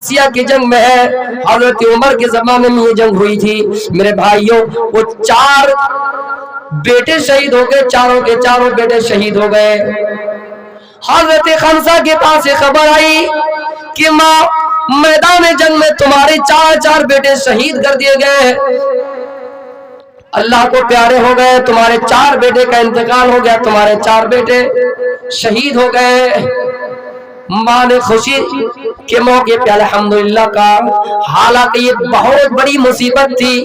سیاہ کی جنگ میں ہے، حضرت عمر کے زمانے میں یہ جنگ ہوئی تھی میرے بھائیوں۔ وہ 4 بیٹے شہید ہو گئے، چاروں کے چاروں بیٹے شہید ہو گئے۔ حضرت خنسا کے پاس یہ خبر آئی کہ ماں میدان جنگ میں تمہارے 4 بیٹے شہید کر دیے گئے، اللہ کو پیارے ہو گئے، تمہارے 4 بیٹے کا انتقال ہو گیا، تمہارے 4 بیٹے شہید ہو گئے۔ ماں نے خوشی کے موقع پہ الحمدللہ کا، حالانکہ یہ بہت بڑی مصیبت تھی،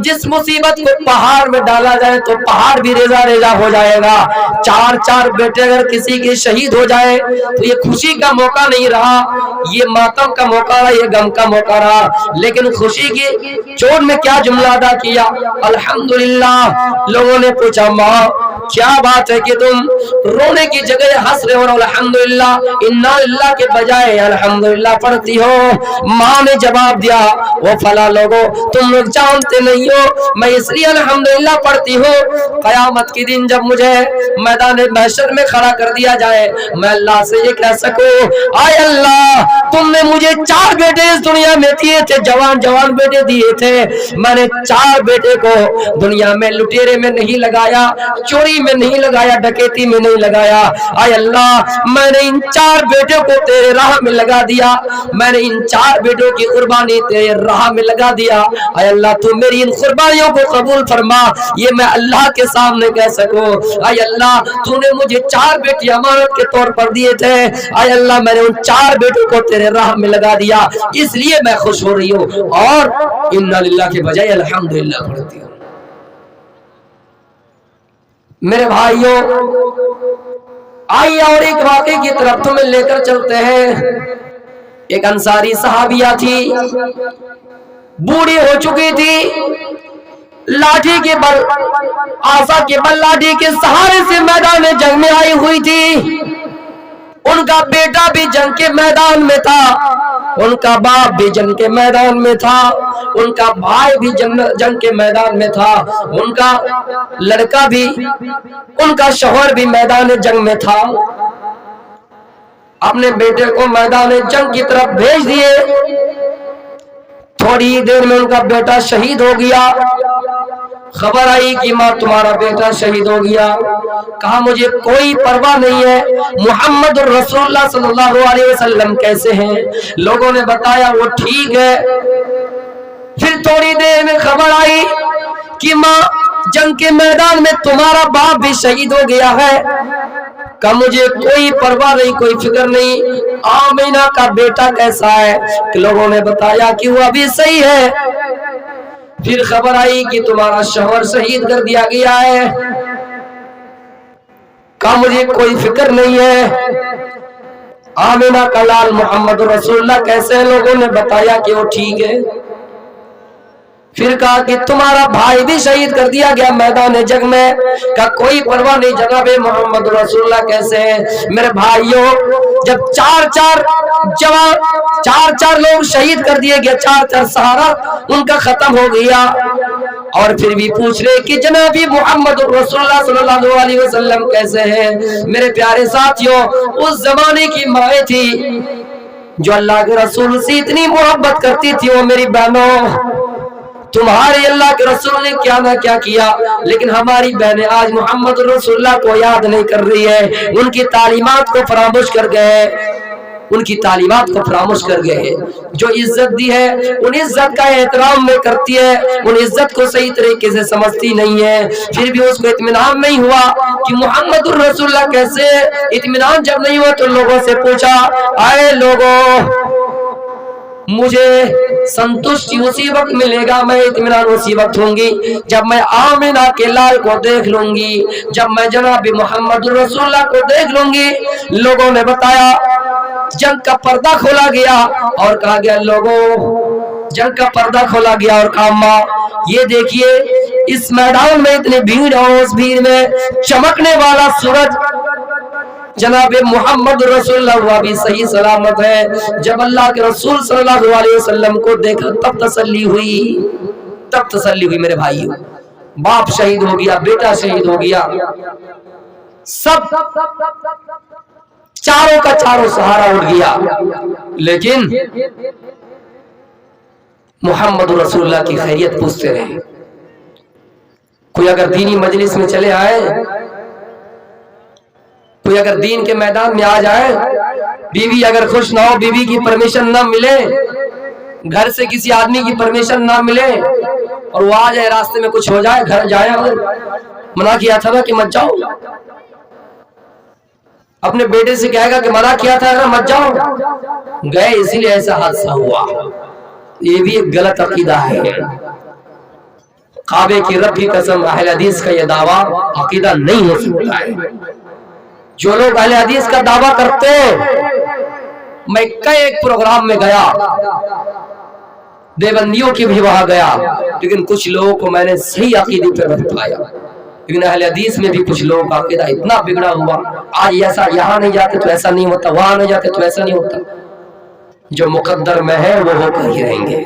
جس مصیبت کو پہاڑ میں ڈالا جائے تو پہاڑ بھی ریزہ ریزہ ہو جائے گا۔ 4 بیٹے اگر کسی کے شہید ہو جائے تو یہ خوشی کا موقع نہیں رہا، یہ ماتم کا موقع رہا، یہ غم کا موقع رہا۔ لیکن خوشی کی چوٹ میں کیا جملہ ادا کیا، الحمدللہ۔ لوگوں نے پوچھا ماں کیا بات ہے کہ تم رونے کی جگہ ہنس رہے ہو، الحمدللہ انا اللہ کے بجائے الحمدللہ پڑھتی ہو؟ ماں نے جواب دیا وہ فلاں لوگوں تم لوگ جانتے نہیں ہو، میں اس لیے الحمدللہ پڑھتی ہوں، قیامت کے دن جب مجھے میدان محشر میں کھڑا کر دیا جائے میں اللہ سے یہ کہہ سکوں آئے اللہ تم نے مجھے 4 بیٹے اس دنیا میں دیے تھے، جوان بیٹے دیے تھے، میں نے 4 بیٹے کو دنیا میں لٹیرے میں نہیں لگایا، چوری میں نہیں لگایا، ڈکیتی میں نہیں لگایا، آئے اللہ میں نے ان 4 بیٹوں کو تیرے راہ میں لگا دیا، میں نے ان 4 بیٹوں کی قربانی تیرے راہ میں لگا دیا، اے اللہ تو میری ان قربانیوں کو قبول فرما، یہ میں اللہ کے سامنے کہہ سکوں، اے اللہ تو نے مجھے 4 بیٹی امانت کے طور پر دیے تھے، اے اللہ میں نے ان 4 بیٹوں کو تیرے راہ میں لگا دیا، اس لیے میں خوش ہو رہی ہوں اور انا للہ کے بجائے الحمدللہ پڑھتی ہوں۔ میرے بھائیوں آئیے اور ایک واقعے کی طرف تمہیں لے کر چلتے ہیں۔ ایک انصاری صحابیہ تھی، بوڑھی ہو چکی تھی، لاٹھی کے بل آسا کے بل لاٹھی کے سہارے سے میدان جنگ میں آئی ہوئی تھی، ان کا بیٹا بھی جنگ کے میدان میں تھا، ان کا باپ بھی جنگ کے میدان میں تھا، ان کا بھائی بھی جنگ کے میدان میں تھا، ان کا لڑکا بھی، ان کا شوہر بھی میدان جنگ میں تھا۔ اپنے بیٹے کو میدان جنگ کی طرف بھیج دیے، تھوڑی دیر میں ان کا بیٹا شہید ہو گیا۔ خبر آئی کہ ماں تمہارا بیٹا شہید ہو گیا، کہا مجھے کوئی پرواہ نہیں ہے، محمد رسول اللہ صلی اللہ علیہ وسلم کیسے ہیں؟ لوگوں نے بتایا وہ ٹھیک ہے۔ پھر تھوڑی دیر میں خبر آئی کہ ماں جنگ کے میدان میں تمہارا باپ بھی شہید ہو گیا ہے، کہا مجھے کوئی پرواہ نہیں، کوئی فکر نہیں، آمینہ کا بیٹا کیسا ہے؟ کہ لوگوں نے بتایا کہ وہ ابھی صحیح ہے۔ پھر خبر آئی کہ تمہارا شوہر شہید کر دیا گیا ہے، کہا مجھے کوئی فکر نہیں ہے، آمینہ کا لال محمد رسول اللہ کیسے ہیں؟ لوگوں نے بتایا کہ وہ ٹھیک ہے۔ پھر کہا کہ تمہارا بھائی بھی شہید کر دیا گیا میدان جنگ میں، کہا کوئی پرواہ نہیں جناب محمد رسول اللہ کیسے ہیں؟ میرے بھائیوں جب 4 لوگ شہید کر دیے گئے، 4 سہارا ان کا ختم ہو گیا، اور پھر بھی پوچھ رہے کہ جناب محمد رسول اللہ صلی اللہ علیہ وسلم کیسے ہیں؟ میرے پیارے ساتھیوں اس زمانے کی مائیں تھی جو اللہ کے رسول سے اتنی محبت کرتی تھی، وہ میری بہنوں تمہارے اللہ کے رسول نے کیا نہ کیا کیا، لیکن ہماری بہنیں آج محمد رسول اللہ کو یاد نہیں کر رہی ہے، ان کی تعلیمات کو فراموش کر گئے، ان کی تعلیمات کو فراموش کر گئے، جو عزت دی ہے ان عزت کا احترام نہیں کرتی ہے، ان عزت کو صحیح طریقے سے سمجھتی نہیں ہے۔ پھر بھی اس کو اطمینان نہیں ہوا کہ محمد رسول اللہ کیسے، اطمینان جب نہیں ہوا تو لوگوں سے پوچھا اے لوگوں مجھے سنتشٹی اسی وقت ملے گا، میں اطمینان اسی وقت ہوں گی جب میں آمینہ کے لال کو دیکھ لوں گی، جب میں جناب محمد رسول اللہ کو دیکھ لوں گی۔ لوگوں نے بتایا جنگ کا پردہ کھولا گیا اور کہا گیا لوگوں جنگ کا پردہ کھولا گیا اور کہا ماں یہ دیکھیے اس میدان میں اتنی بھیڑ اور اس بھیڑ میں چمکنے والا سورج جناب محمد رسول اللہ ہوا بھی صحیح سلامت ہے۔ جب اللہ کے رسول صلی اللہ علیہ وسلم کو دیکھا تب تسلی ہوئی میرے بھائیو، باپ شہید ہو گیا، بیٹا شہید ہو گیا، سب चारों का चारों सहारा उठ गया। लेकिन मोहम्मद रसूलुल्लाह की खैरियत पूछते रहे। कोई अगर दीनी मजलिस में चले आए, कोई अगर दीन के मैदान में आ जाए, बीवी अगर खुश ना हो, बीवी की परमिशन ना मिले, घर से किसी आदमी की परमिशन ना मिले और वो आ जाए, रास्ते में कुछ हो जाए, घर जाए, मना किया था ना कि मत जाओ, अपने बेटे से कहेगा कि मना किया था ना मत जाओ, गए इसीलिए ऐसा हादसा हुआ। ये भी एक गलत अकीदा है। काबे की रब की कसम, अहले हदीस का ये दावा अकीदा नहीं हो सकता है। जो लोग अहले हदीस का दावा करते हैं, मैं कई एक प्रोग्राम में गया, देवबंदियों की भी वहां गया, लेकिन कुछ लोगों को मैंने सही अकीदे पर रख पाया। लेकिन अहले हदीस में भी कुछ लोगों का अकीदा इतना बिगड़ा हुआ, आज ऐसा यहाँ नहीं जाते तो ऐसा नहीं होता, वहां नहीं जाते तो ऐसा नहीं होता। जो मुकद्दर में है वो होकर ही रहेंगे।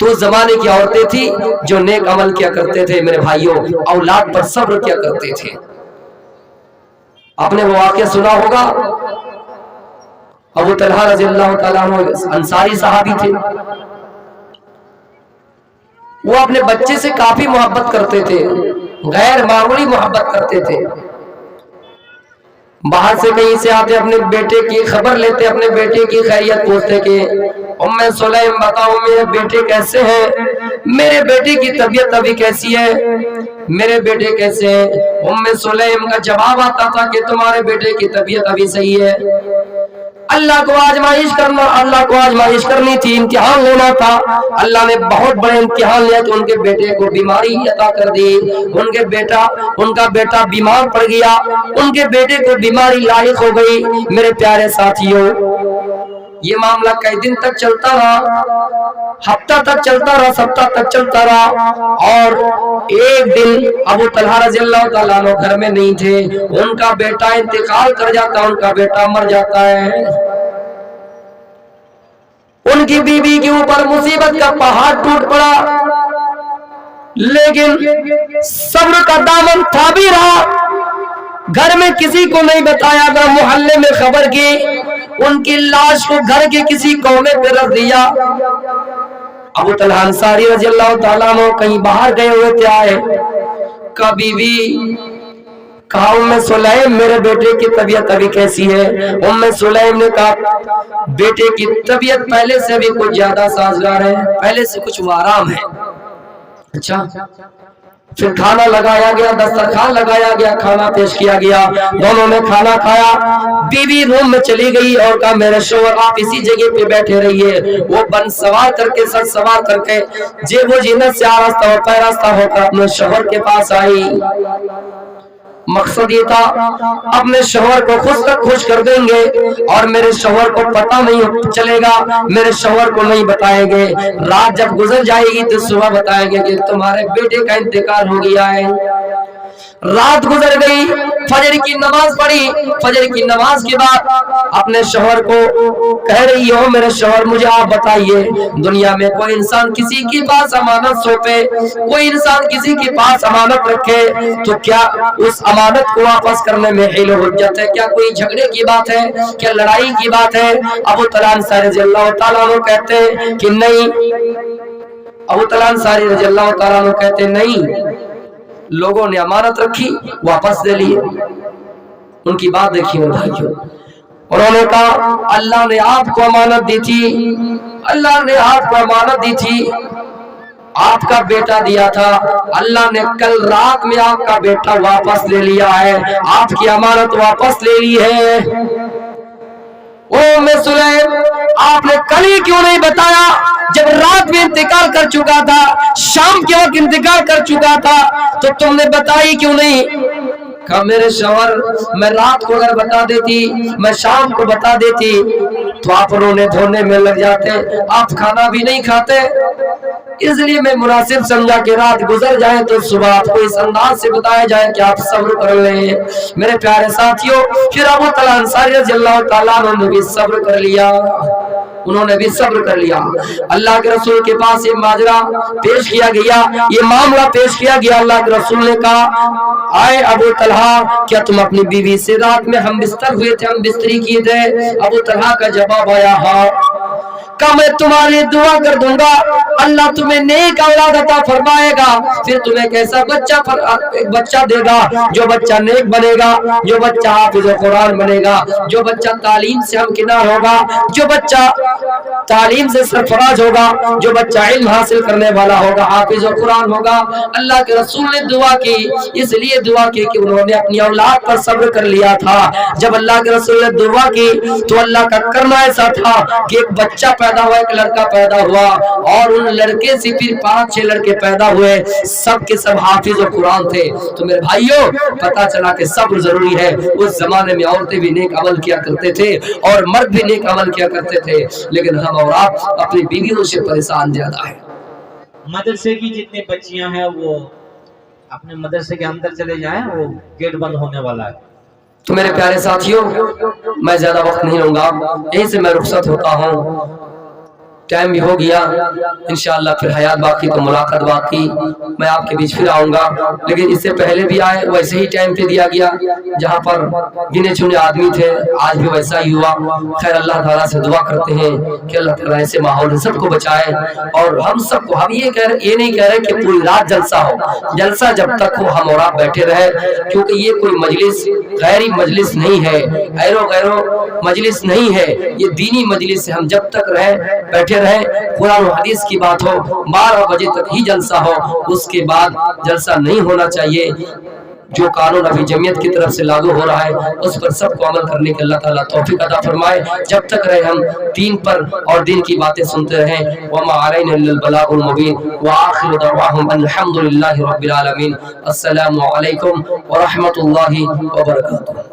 तो उस जमाने की औरतें थी जो नेक अमल किया करते थे मेरे भाइयों, औलाद पर सब्र किया करते थे। आपने वो वाक़या सुना होगा, अबू तलहा रज़ियल्लाहु ताला अन्हु अंसारी सहाबी थे। वो अपने बच्चे से काफी मोहब्बत करते थे, गैर मामूली मोहब्बत करते थे। बाहर से कहीं से आते, अपने बेटे की खबर लेते, अपने बेटे की खैरियत पूछते कि उम्मे सुलैम बताओ मेरे बेटे कैसे हैं, मेरे बेटे की तबीयत अभी कैसी है, मेरे बेटे कैसे हैं। उम्मे सुलैम का जवाब आता था कि तुम्हारे बेटे की तबीयत अभी सही है। अल्लाह को आजमाइश करना, अल्लाह को आजमाइश करनी थी, इम्तिहान लेना था। अल्लाह ने बहुत बड़े इम्तिहान लिया तो उनके बेटे को बीमारी अता कर दी। उनका बेटा बीमार पड़ गया, उनके बेटे को बीमारी लायक हो गई। मेरे प्यारे साथियों, ये मामला कई दिन तक चलता रहा, हफ्ता तक चलता रहा, सप्ताह तक चलता रहा। और एक दिन अबू तलहा रज़ियल्लाहु ताला अन्हु घर में नहीं थे, उनका बेटा इंतकाल कर जाता, उनका बेटा मर जाता है। उनकी बीवी के ऊपर मुसीबत का पहाड़ टूट पड़ा, लेकिन सब्र का दामन था भी रहा। घर में किसी को नहीं बताया गया, मोहल्ले में खबर की, उनकी लाश को घर के किसी कोने पे रख दिया। अबू तलहा अंसारी रज़ियल्लाहु ताला अन्हु कहीं बाहर गए हुए थे, आए, कभी भी कहा उम्मे सुलैम मेरे बेटे की तबीयत अभी कैसी है। उम्मे सुलैम ने कहा बेटे की तबीयत पहले से भी कुछ ज्यादा साजगार है, पहले से कुछ आराम है। अच्छा, फिर खाना लगाया गया, दस्तरखान लगाया गया, खाना पेश किया गया, दोनों ने खाना खाया। बीवी रूम में चली गई और कहा मेरे शोहर आप इसी जगह पे बैठे रहिए। वो बन सवार करके, सर सवार करके, जेबो जीनत से आरास्ता और पैरास्ता होकर अपने शोहर के पास आई। मकसद ये था अपने शोहर को खुश कर देंगे और मेरे शोहर को पता नहीं चलेगा, मेरे शोहर को नहीं बताएंगे। रात जब गुजर जाएगी तो सुबह बताएंगे कि तुम्हारे बेटे का इंतकाल हो गया है। रात गुजर गई, फजर की नमाज पढ़ी, फजर की नमाज के बाद अपने शोहर को कह रही हो मेरे शोहर मुझे आप बताइए, दुनिया में कोई इंसान किसी के पास अमानत सौंपे, कोई इंसान किसी के पास अमानत रखे तो क्या उस अमानत को वापस करने में हिल हुज्जत है? क्या कोई झगड़े की बात है? क्या लड़ाई की बात है? अबू तलहा अंसारी रज़ियल्लाहु ताला अन्हु कहते हैं कि नहीं। अबू तलहा अंसारी रज़ियल्लाहु ताला अन्हु कहते नहीं, लोगों ने अमानत रखी, वापस दे लिए। उनकी बात देखिए भाइयों, उन्होंने कहा अल्लाह ने आपको अमानत दी थी, अल्लाह ने आपको अमानत दी थी, आपका बेटा दिया था, अल्लाह ने कल रात में आपका बेटा वापस ले लिया है, आपकी अमानत वापस ले ली है। ओ मैं सुलैम आपने कल ही क्यों नहीं बताया? जब रात में इंतकाल कर चुका था, शाम के वक्त इंतकाल कर चुका था, तो तुमने बताई क्यों नहीं? कहा मेरे शौहर मैं रात को अगर बता देती, मैं शाम को बता देती तो आप रोने धोने में लग जाते, आप खाना भी नहीं खाते। इसलिए मैं मुनासिब समझा कि रात गुजर जाए तो सुबह आपको इस अंदाज से बताया जाए कि आप सब्र कर ले। मेरे प्यारे साथियों, फिर अबू तलहा अंसारी रज़ियल्लाहु ताला अन्हु ने भी सब्र कर लिया। उन्होंने भी सब्र कर लिया। अल्लाह के रसूल के पास ये माजरा पेश किया गया, ये मामला पेश किया गया। अल्लाह के रसूल ने कहा, आए अबू तलहा, क्या तुम अपनी बीवी से रात में हम बिस्तर हुए थे, हम बिस्तरी किए थे? अबू तलहा का जवाब आया, हाँ। का मैं तुम्हारी दुआ कर दूंगा, अल्लाह तुम्हें नेक औलाद अता फरमाएगा, फिर तुम्हें कैसा बच्चा देगा, जो बच्चा नेक बनेगा, जो बच्चा हाफिज कुरान बनेगा, जो बच्चा तालीम से हमकिनार होगा, जो बच्चा तालीम से सरफराज होगा, जो बच्चा इल्म हासिल करने वाला होगा, हाफिज कुरान होगा। अल्लाह के रसूल ने दुआ की, इसलिए दुआ की कि उन्होंने अपनी औलाद पर सब्र कर लिया था। जब अल्लाह के रसूल ने दुआ की तो अल्लाह का करना ऐसा था कि एक बच्चा पैदा हुआ, एक लड़का पैदा हुआ, और उन लड़के से फिर 5-6 लड़के पैदा हुए, सब के सब हाफिज और कुरान थे। तो मेरे भाइयों, पता चला कि सब्र जरूरी है। उस जमाने में औरतें भी नेक अमल किया करते थे और मर्द भी नेक अमल किया करते थे, लेकिन हम और आप अपनी बीवियों से परेशान ज्यादा है। मदरसे की जितनी बच्चियां हैं वो अपने मदरसे के अंदर चले जाएं, वो गेट बंद होने वाला है। तो मेरे प्यारे साथियों, मैं ज्यादा वक्त नहीं लूंगा, यहीं से मैं रुखसत होता हूँ, टाइम भी हो गया। इंशाअल्लाह फिर हयात बाकी तो मुलाकात बाकी, मैं आपके बीच फिर आऊंगा। लेकिन इससे पहले भी आए, वैसे ही टाइम पे दिया गया, जहाँ पर गिने चुने आदमी थे, आज भी वैसा ही हुआ। खैर, अल्लाह ताला से दुआ करते हैं कि अल्लाह ताला ऐसे माहौल सबको बचाए, और हम सबको, हम ये नहीं कह रहे कि पूरी रात जलसा हो, जलसा जब तक हो हम और आप बैठे रहे, क्योंकि ये कोई मजलिस गैरी मजलिस नहीं है, ऐरो गैरो मजलिस नहीं है, ये दीनी मजलिस है। हम जब तक रहे बैठे रहे, कुरान और हदीस की बात हो, 12 बजे तक ही जलसा हो, उसके बाद जलसा नहीं होना चाहिए। जो कानून अभी जमीयत की तरफ से लागू हो रहा है, उस पर सबको अमल करने के अल्लाह ताला तौफीक अता फरमाए। जब तक रहे हम दीन पर और दीन की बातें सुनते रहें। वमा अलैना इल्लल बलागुल मुबीन व आखिरु दअवाहुम अल्हम्दुलिल्लाहि रब्बिल आलमीन। अस्सलामु अलैकुम व रहमतुल्लाहि व बरकातुहू।